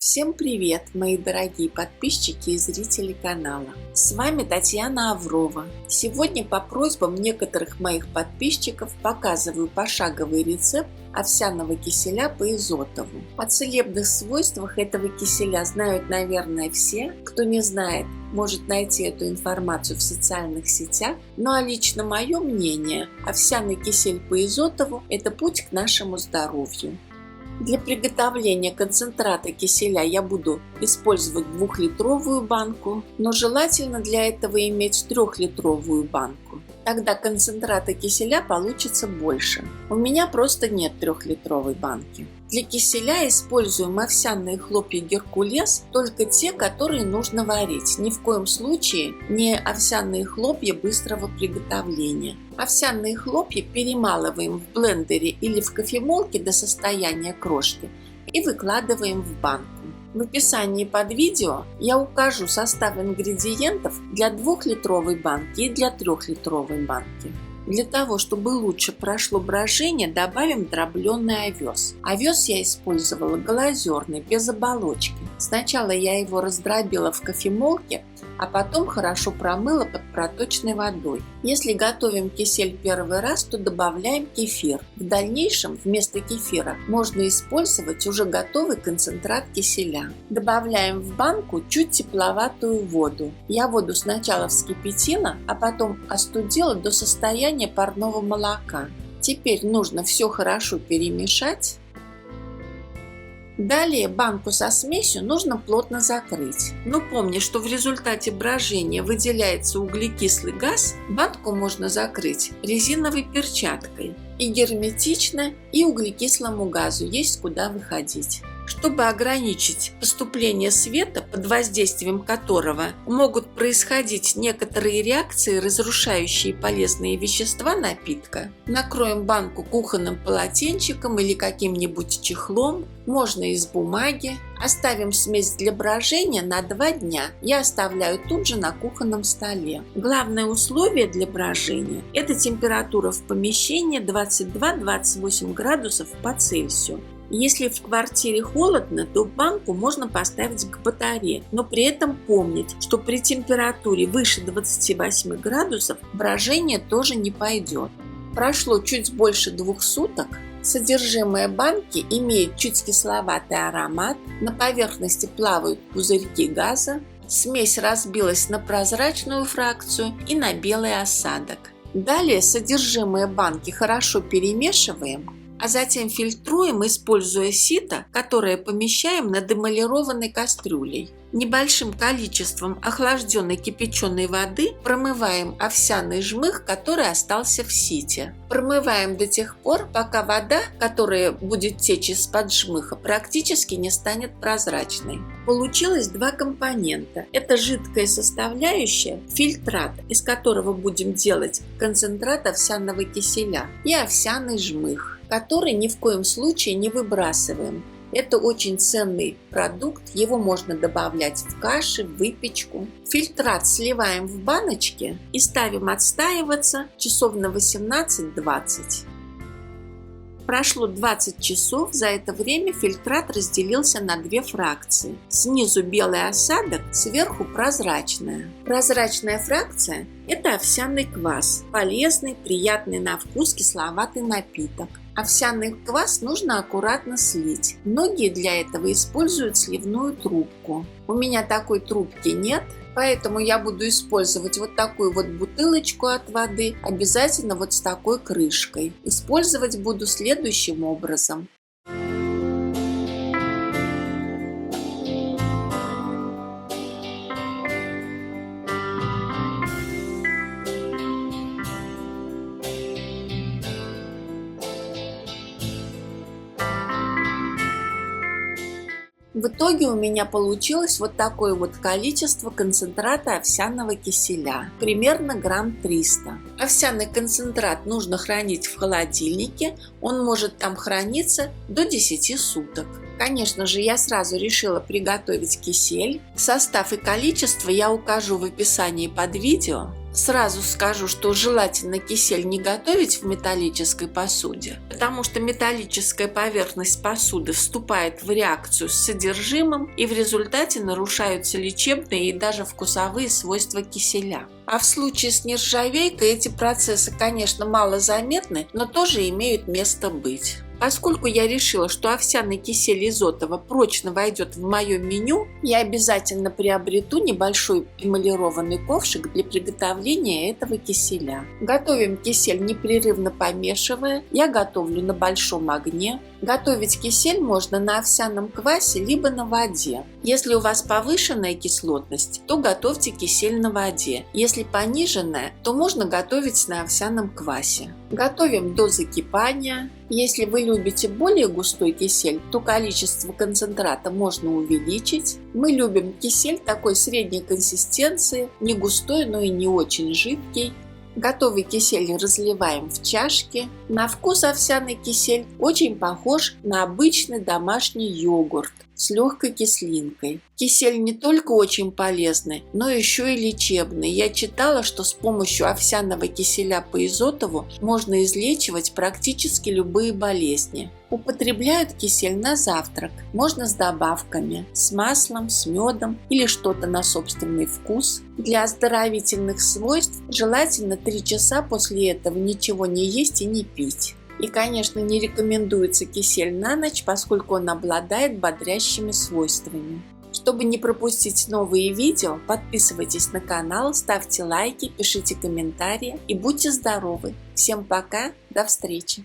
Всем привет, мои дорогие подписчики и зрители канала. С вами Татьяна Аврова. Сегодня по просьбам некоторых моих подписчиков показываю пошаговый рецепт овсяного киселя по Изотову. О целебных свойствах этого киселя знают, наверное, все. Кто не знает, может найти эту информацию в социальных сетях. Ну а лично мое мнение, овсяный кисель по Изотову – это путь к нашему здоровью. Для приготовления концентрата киселя я буду использовать 2-литровую банку, но желательно для этого иметь 3-литровую банку. Тогда концентрата киселя получится больше. У меня просто нет 3-литровой банки. Для киселя используем овсяные хлопья Геркулес, только те, которые нужно варить. Ни в коем случае не овсяные хлопья быстрого приготовления. Овсяные хлопья перемалываем в блендере или в кофемолке до состояния крошки и выкладываем в банку. В описании под видео я укажу состав ингредиентов для 2-литровой банки и для 3-литровой банки. Для того, чтобы лучше прошло брожение, добавим дробленый овес. Овес я использовала глазерный, без оболочки. Сначала я его раздробила в кофемолке, а потом хорошо промыла под проточной водой. Если готовим кисель первый раз, то добавляем кефир. В дальнейшем вместо кефира можно использовать уже готовый концентрат киселя. Добавляем в банку чуть тепловатую воду. Я воду сначала вскипятила, а потом остудила до состояния парного молока. Теперь нужно все хорошо перемешать. Далее банку со смесью нужно плотно закрыть. Но помни, что в результате брожения выделяется углекислый газ, банку можно закрыть резиновой перчаткой. И герметично, и углекислому газу есть куда выходить. Чтобы ограничить поступление света, под воздействием которого могут происходить некоторые реакции, разрушающие полезные вещества напитка, накроем банку кухонным полотенчиком или каким-нибудь чехлом, можно из бумаги. Оставим смесь для брожения на 2 дня и оставляю тут же на кухонном столе. Главное условие для брожения – это температура в помещении 22-28 градусов по Цельсию. Если в квартире холодно, то банку можно поставить к батарее, но при этом помнить, что при температуре выше 28 градусов брожение тоже не пойдет. Прошло чуть больше 2 суток. Содержимое банки имеет чуть кисловатый аромат, на поверхности плавают пузырьки газа, смесь разбилась на прозрачную фракцию и на белый осадок. Далее содержимое банки хорошо перемешиваем, а затем фильтруем, используя сито, которое помещаем над эмалированной кастрюлей. Небольшим количеством охлажденной кипяченой воды промываем овсяный жмых, который остался в сите. Промываем до тех пор, пока вода, которая будет течь из-под жмыха, практически не станет прозрачной. Получилось 2 компонента. Это жидкая составляющая, фильтрат, из которого будем делать концентрат овсяного киселя, и овсяный жмых, который ни в коем случае не выбрасываем. Это очень ценный продукт, его можно добавлять в каши, в выпечку. Фильтрат сливаем в баночки и ставим отстаиваться часов на 18-20. Прошло 20 часов, за это время фильтрат разделился на 2 фракции. Снизу белый осадок, сверху прозрачная. Прозрачная фракция – это овсяный квас, полезный, приятный на вкус кисловатый напиток. Овсяный квас нужно аккуратно слить. Многие для этого используют сливную трубку. У меня такой трубки нет, поэтому я буду использовать вот такую вот бутылочку от воды, обязательно вот с такой крышкой. Использовать буду следующим образом. В итоге у меня получилось вот такое вот количество концентрата овсяного киселя, примерно грамм 300. Овсяный концентрат нужно хранить в холодильнике, он может там храниться до 10 суток. Конечно же, я сразу решила приготовить кисель. Состав и количество я укажу в описании под видео. Сразу скажу, что желательно кисель не готовить в металлической посуде, потому что металлическая поверхность посуды вступает в реакцию с содержимым, и в результате нарушаются лечебные и даже вкусовые свойства киселя. А в случае с нержавейкой эти процессы, конечно, мало заметны, но тоже имеют место быть. Поскольку я решила, что овсяный кисель Изотова прочно войдет в мое меню, я обязательно приобрету небольшой эмалированный ковшик для приготовления этого киселя. Готовим кисель непрерывно помешивая. Я готовлю на большом огне. Готовить кисель можно на овсяном квасе либо на воде. Если у вас повышенная кислотность, то готовьте кисель на воде. Если пониженная, то можно готовить на овсяном квасе. Готовим до закипания. Если вы любите более густой кисель, то количество концентрата можно увеличить. Мы любим кисель такой средней консистенции, не густой, но и не очень жидкий. Готовый кисель разливаем в чашки. На вкус овсяный кисель очень похож на обычный домашний йогурт с легкой кислинкой. Кисель не только очень полезный, но еще и лечебный. Я читала, что с помощью овсяного киселя по Изотову можно излечивать практически любые болезни. Употребляют кисель на завтрак, можно с добавками, с маслом, с медом или что-то на собственный вкус. Для оздоровительных свойств желательно 3 часа после этого ничего не есть и не пить. И, конечно, не рекомендуется кисель на ночь, поскольку он обладает бодрящими свойствами. Чтобы не пропустить новые видео, подписывайтесь на канал, ставьте лайки, пишите комментарии и будьте здоровы. Всем пока, до встречи!